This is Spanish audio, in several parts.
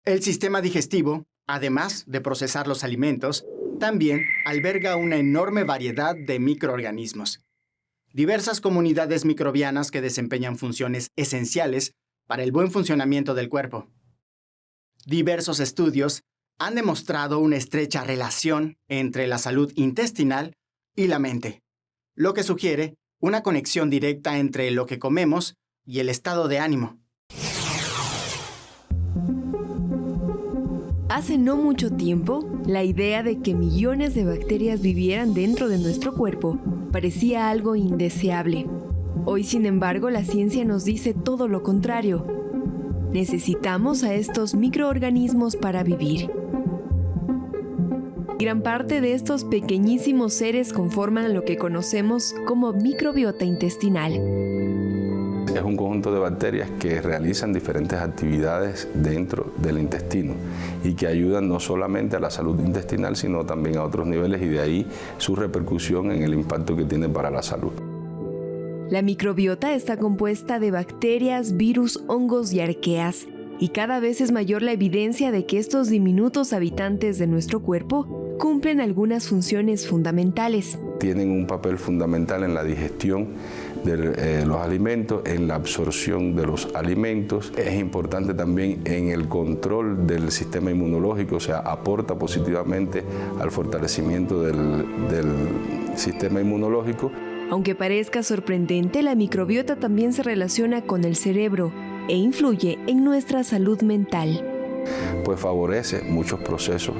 El sistema digestivo, además de procesar los alimentos, también alberga una enorme variedad de microorganismos. Diversas comunidades microbianas que desempeñan funciones esenciales para el buen funcionamiento del cuerpo. Diversos estudios han demostrado una estrecha relación entre la salud intestinal y la mente, lo que sugiere una conexión directa entre lo que comemos y el estado de ánimo. Hace no mucho tiempo, la idea de que millones de bacterias vivieran dentro de nuestro cuerpo parecía algo indeseable. Hoy, sin embargo, la ciencia nos dice todo lo contrario. Necesitamos a estos microorganismos para vivir. Gran parte de estos pequeñísimos seres conforman lo que conocemos como microbiota intestinal. Es un conjunto de bacterias que realizan diferentes actividades dentro del intestino y que ayudan no solamente a la salud intestinal, sino también a otros niveles, y de ahí su repercusión en el impacto que tiene para la salud. La microbiota está compuesta de bacterias, virus, hongos y arqueas, y cada vez es mayor la evidencia de que estos diminutos habitantes de nuestro cuerpo cumplen algunas funciones fundamentales. Tienen un papel fundamental en la digestión de los alimentos, en la absorción de los alimentos. Es importante también en el control del sistema inmunológico, o sea, aporta positivamente al fortalecimiento del sistema inmunológico. Aunque parezca sorprendente, la microbiota también se relaciona con el cerebro e influye en nuestra salud mental. Pues favorece muchos procesos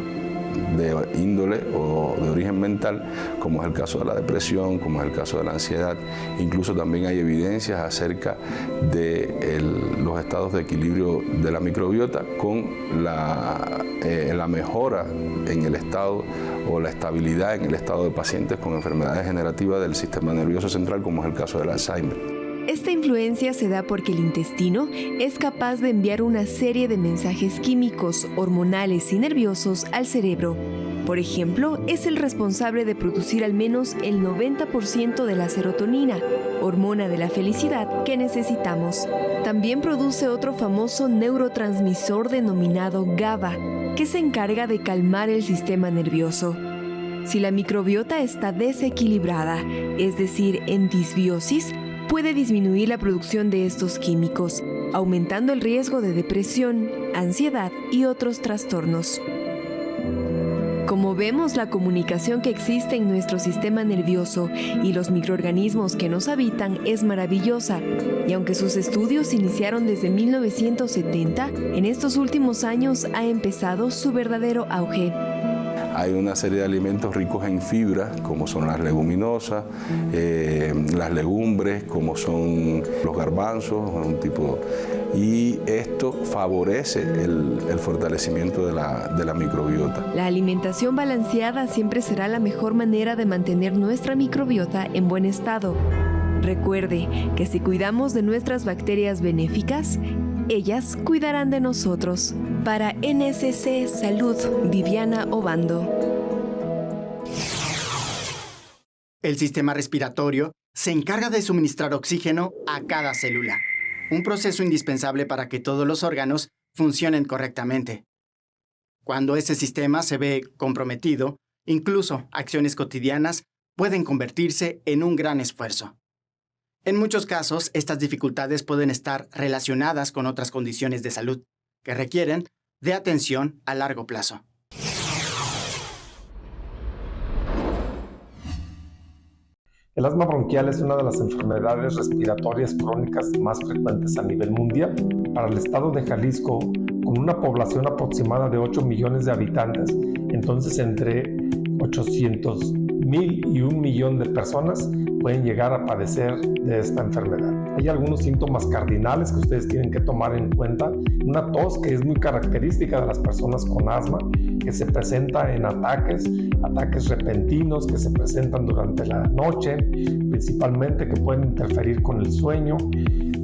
de índole o de origen mental, como es el caso de la depresión, como es el caso de la ansiedad. Incluso también hay evidencias acerca de los estados de equilibrio de la microbiota con la mejora en el estado o la estabilidad en el estado de pacientes con enfermedades degenerativas del sistema nervioso central, como es el caso del Alzheimer. Esta influencia se da porque el intestino es capaz de enviar una serie de mensajes químicos, hormonales y nerviosos al cerebro. Por ejemplo, es el responsable de producir al menos el 90% de la serotonina, hormona de la felicidad que necesitamos. También produce otro famoso neurotransmisor denominado GABA, que se encarga de calmar el sistema nervioso. Si la microbiota está desequilibrada, es decir, en disbiosis, puede disminuir la producción de estos químicos, aumentando el riesgo de depresión, ansiedad y otros trastornos. Como vemos, la comunicación que existe en nuestro sistema nervioso y los microorganismos que nos habitan es maravillosa, y aunque sus estudios iniciaron desde 1970, en estos últimos años ha empezado su verdadero auge. Hay una serie de alimentos ricos en fibra, como son las leguminosas, las legumbres, como son los garbanzos, y esto favorece el fortalecimiento de la microbiota. La alimentación balanceada siempre será la mejor manera de mantener nuestra microbiota en buen estado. Recuerde que si cuidamos de nuestras bacterias benéficas, ellas cuidarán de nosotros. Para NSC Salud, Viviana Obando. El sistema respiratorio se encarga de suministrar oxígeno a cada célula, un proceso indispensable para que todos los órganos funcionen correctamente. Cuando ese sistema se ve comprometido, incluso acciones cotidianas pueden convertirse en un gran esfuerzo. En muchos casos, estas dificultades pueden estar relacionadas con otras condiciones de salud que requieren de atención a largo plazo. El asma bronquial es una de las enfermedades respiratorias crónicas más frecuentes a nivel mundial. Para el estado de Jalisco, con una población aproximada de 8 millones de habitantes, entonces entre 800,000 y 1 millón de personas pueden llegar a padecer de esta enfermedad. Hay algunos síntomas cardinales que ustedes tienen que tomar en cuenta. Una tos que es muy característica de las personas con asma, que se presenta en ataques repentinos que se presentan durante la noche, principalmente, que pueden interferir con el sueño.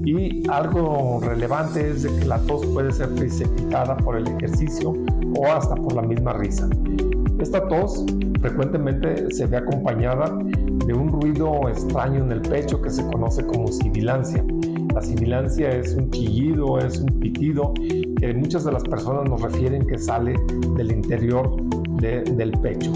Y algo relevante es de que la tos puede ser precipitada por el ejercicio o hasta por la misma risa. Esta tos frecuentemente se ve acompañada de un ruido extraño en el pecho que se conoce como sibilancia. La sibilancia es un chillido, es un pitido que muchas de las personas nos refieren que sale del interior del pecho.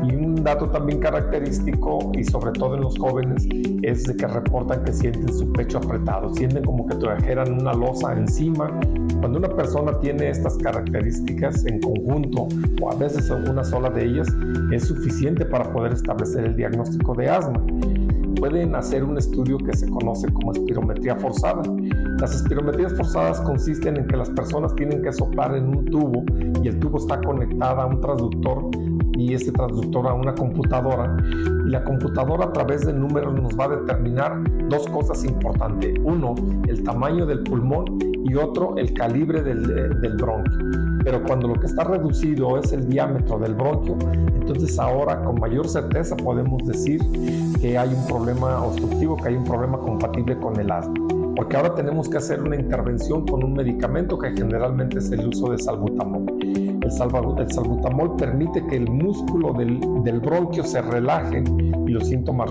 Y un dato también característico, y sobre todo en los jóvenes, es de que reportan que sienten su pecho apretado, sienten como que trajeran una losa encima. Cuando una persona tiene estas características en conjunto, o a veces una sola de ellas, es suficiente para poder establecer el diagnóstico de asma. Pueden hacer un estudio que se conoce como espirometría forzada. Las espirometrías forzadas consisten en que las personas tienen que soplar en un tubo y el tubo está conectado a un transductor y este transductor a una computadora, y la computadora a través de números nos va a determinar dos cosas importantes. Uno, el tamaño del pulmón, y otro, el calibre del bronquio. Pero cuando lo que está reducido es el diámetro del bronquio, entonces ahora con mayor certeza podemos decir que hay un problema obstructivo, que hay un problema compatible con el asma. Porque ahora tenemos que hacer una intervención con un medicamento que generalmente es el uso de salbutamol. El salbutamol permite que el músculo del bronquio se relaje y los síntomas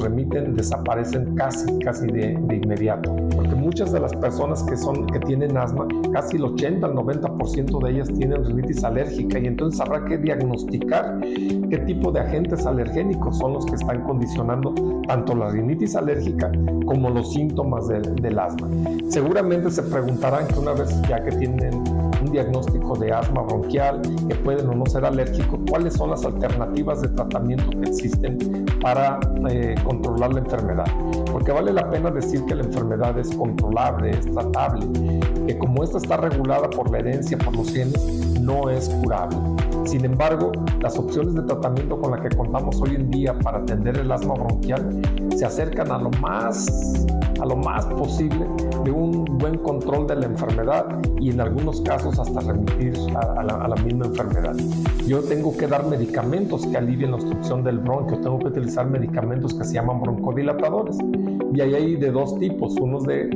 desaparecen casi de inmediato. Porque muchas de las personas que tienen asma, casi el 80 al 90% de ellas tienen rinitis alérgica, y entonces habrá que diagnosticar qué tipo de agentes alergénicos son los que están condicionando tanto la rinitis alérgica como los síntomas del asma. Seguramente se preguntarán que una vez ya que tienen un diagnóstico de asma bronquial, que pueden o no ser alérgicos, ¿cuáles son las alternativas de tratamiento que existen para controlar la enfermedad? Porque vale la pena decir que la enfermedad es controlable, es tratable, que como esta está regulada por la herencia, por los genes, no es curable. Sin embargo, las opciones de tratamiento con las que contamos hoy en día para atender el asma bronquial se acercan a lo más posible de un buen control de la enfermedad, y en algunos casos hasta remitir a la misma enfermedad. Yo tengo que dar medicamentos que alivien la obstrucción del bronquio, tengo que utilizar medicamentos que se llaman broncodilatadores, y hay de dos tipos, unos de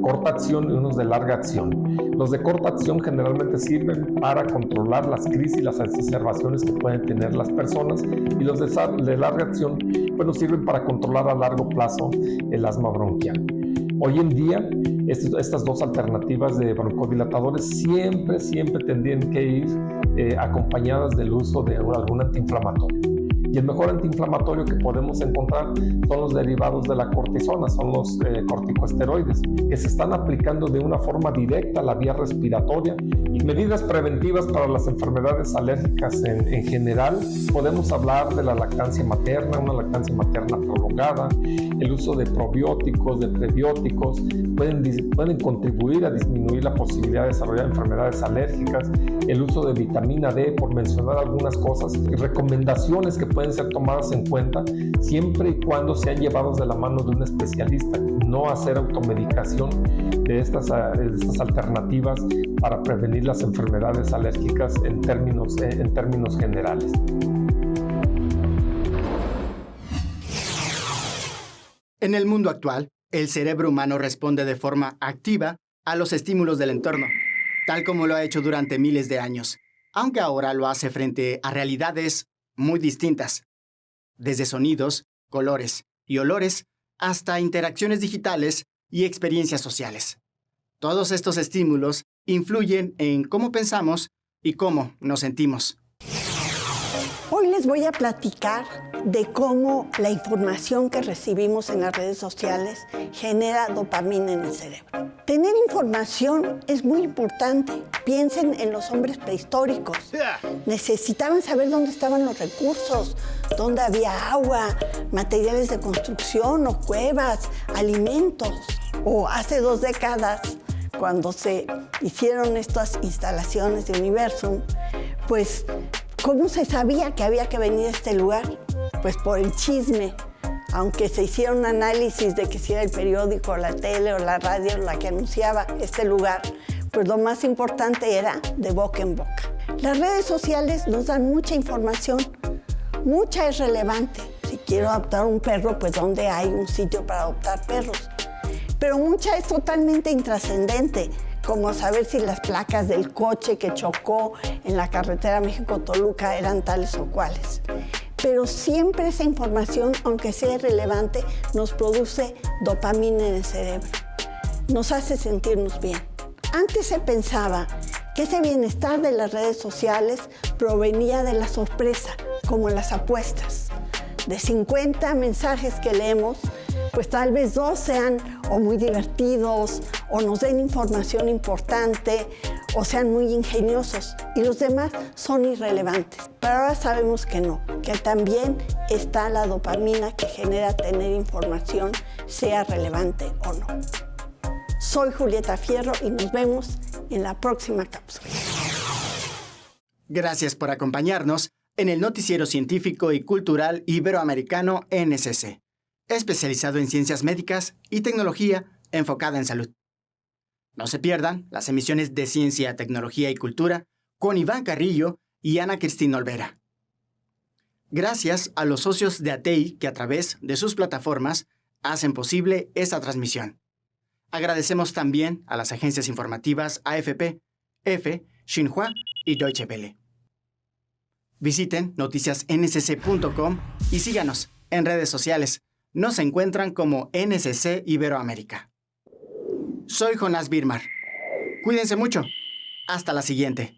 corta acción y unos de larga acción. Los de corta acción generalmente sirven para controlar las crisis y las exacerbaciones que pueden tener las personas, y los de larga acción, bueno, sirven para controlar a largo plazo el asma bronquial. Hoy en día, estas dos alternativas de broncodilatadores siempre tendrían que ir acompañadas del uso de algún antiinflamatorio. Y el mejor antiinflamatorio que podemos encontrar son los derivados de la cortisona, son los corticosteroides, que se están aplicando de una forma directa a la vía respiratoria. Y medidas preventivas para las enfermedades alérgicas en general, podemos hablar de la lactancia materna, una lactancia materna prolongada, el uso de probióticos, de prebióticos, pueden contribuir a disminuir la posibilidad de desarrollar enfermedades alérgicas, el uso de vitamina D, por mencionar algunas cosas, y recomendaciones que pueden ser tomadas en cuenta siempre y cuando sean llevados de la mano de un especialista, no hacer automedicación de estas alternativas para prevenir las enfermedades alérgicas en términos generales. En el mundo actual, el cerebro humano responde de forma activa a los estímulos del entorno, tal como lo ha hecho durante miles de años, aunque ahora lo hace frente a realidades muy distintas, desde sonidos, colores y olores hasta interacciones digitales y experiencias sociales. Todos estos estímulos influyen en cómo pensamos y cómo nos sentimos. Hoy les voy a platicar de cómo la información que recibimos en las redes sociales genera dopamina en el cerebro. Tener información es muy importante. Piensen en los hombres prehistóricos. Necesitaban saber dónde estaban los recursos, dónde había agua, materiales de construcción o cuevas, alimentos. O hace 2 décadas, cuando se hicieron estas instalaciones de Universum, pues, ¿cómo se sabía que había que venir a este lugar? Pues por el chisme. Aunque se hicieron análisis de que si era el periódico, la tele o la radio la que anunciaba este lugar, pues lo más importante era de boca en boca. Las redes sociales nos dan mucha información, mucha es relevante. Si quiero adoptar un perro, pues ¿dónde hay un sitio para adoptar perros? Pero mucha es totalmente intrascendente, como saber si las placas del coche que chocó en la carretera México-Toluca eran tales o cuales. Pero siempre esa información, aunque sea irrelevante, nos produce dopamina en el cerebro. nos hace sentirnos bien. Antes se pensaba que ese bienestar de las redes sociales provenía de la sorpresa, como las apuestas. De 50 mensajes que leemos, pues tal vez 2 sean o muy divertidos, o nos den información importante, o sean muy ingeniosos, y los demás son irrelevantes. Pero ahora sabemos que no, que también está la dopamina que genera tener información, sea relevante o no. Soy Julieta Fierro y nos vemos en la próxima cápsula. Gracias por acompañarnos en el Noticiero Científico y Cultural Iberoamericano NSC, especializado en ciencias médicas y tecnología enfocada en salud. No se pierdan las emisiones de Ciencia, Tecnología y Cultura con Iván Carrillo y Ana Cristina Olvera. Gracias a los socios de ATEI que a través de sus plataformas hacen posible esta transmisión. Agradecemos también a las agencias informativas AFP, EFE, Xinhua y Deutsche Welle. Visiten noticiasnsc.com y síganos en redes sociales. Nos encuentran como NSC Iberoamérica. Soy Jonás Birmar. Cuídense mucho. Hasta la siguiente.